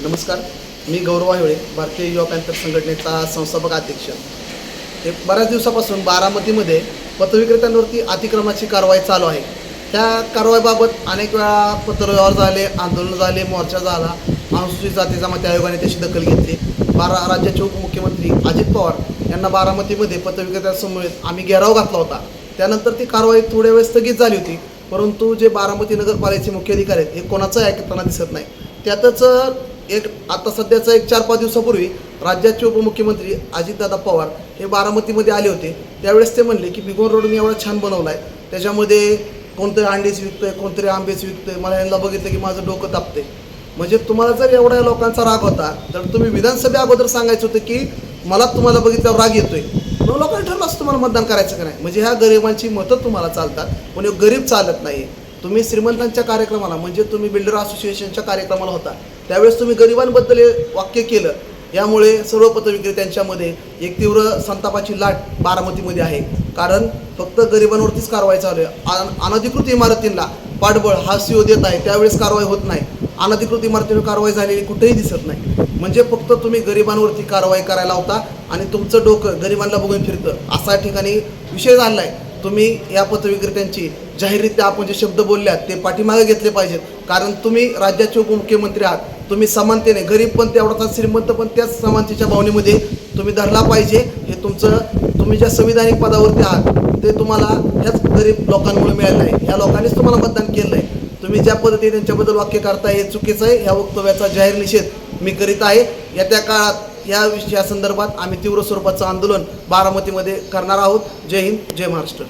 नमस्कार, मी गौरव आहिवळे, भारतीय युवा पॅंथर संघटनेचा संस्थापक अध्यक्ष. एक बऱ्याच दिवसापासून बारामतीमध्ये पथविक्रेत्यांवरती अतिक्रमणाची कारवाई चालू आहे. त्या कारवाईबाबत अनेक वेळा पत्रव्यवहार झाले, आंदोलन झाले, मोर्चा झाला. अनुसूचित जाती जमाती आयोगाने त्याची दखल घेतली. राज्याचे उपमुख्यमंत्री अजित पवार यांना बारामतीमध्ये पथविक्रेत्यांसमवेत आम्ही घेराव घातला होता. त्यानंतर ती कारवाई थोड्या वेळ स्थगित झाली होती, परंतु जे बारामती नगरपालिकेचे मुख्य अधिकारी आहेत हे कोणाचंही ऐकताना दिसत नाही. त्यातच आता सध्याचं 4-5 दिवसापूर्वी राज्याचे उपमुख्यमंत्री अजितदादा पवार हे बारामतीमध्ये आले होते. त्यावेळेस ते म्हणले की भिगवण रोड मी एवढा छान बनवला आहे, त्याच्यामध्ये कोणतरी अंडीच विकतं आहे, कोणतरी आंबेच विकतं आहे. मला यांना बघितलं की माझं डोकं तापते. म्हणजे तुम्हाला जर एवढ्या लोकांचा राग होता तर तुम्ही विधानसभे अगोदर सांगायचं होतं की मला तुम्हाला बघितल्यावर राग येतोय, मग लोकांनी ठरलं असं तुम्हाला मतदान करायचं का नाही. म्हणजे ह्या गरिबांची मतं तुम्हाला चालतात, पण गरीब चालत नाही. तुम्ही श्रीमंतांच्या कार्यक्रमाला म्हणजे तुम्ही बिल्डर असोसिएशनच्या कार्यक्रमाला होता, त्यावेळेस तुम्ही गरिबांबद्दल वाक्य केलं. यामुळे सर्व पथविक्रेत्यांच्यामध्ये एक तीव्र संतापाची लाट बारामतीमध्ये आहे. कारण फक्त गरिबांवरतीच कारवाई चालू आहे. अनधिकृत इमारतींना पाठबळ हा CO देत आहे, त्यावेळेस कारवाई होत नाही. अनधिकृत इमारतीवर कारवाई झालेली कुठेही दिसत नाही. म्हणजे फक्त तुम्ही गरिबांवरती कारवाई करायला होता आणि तुमचं डोकं गरिबांना बघून फिरतं, असा ठिकाणी विषय झाला आहे. तुम्ही या पथविक्रेत्यांची जाहीररित्या आपण जे शब्द बोलल्यात ते पाठीमागे घेतले पाहिजेत. कारण तुम्ही राज्याचे उपमुख्यमंत्री आहात. तुम्ही समानतेने गरीब पण तेवढाच, श्रीमंत पण त्याच समानतेच्या भावनेमध्ये तुम्ही धरला पाहिजे. हे तुम्ही ज्या संविधानिक पदावरती आहात ते तुम्हाला ह्याच गरीब लोकांमुळे मिळालं नाही. ह्या लोकांनीच तुम्हाला मतदान केलं आहे. तुम्ही ज्या पद्धतीने त्यांच्याबद्दल वाक्य करताय हे चुकीचं आहे. ह्या वक्तव्याचा जाहीर निषेध मी करीत आहे. येत्या काळात या विषयासंदर्भात आम्ही तीव्र स्वरूपाचं आंदोलन बारामतीमध्ये करणार आहोत. जय हिंद, जय महाराष्ट्र.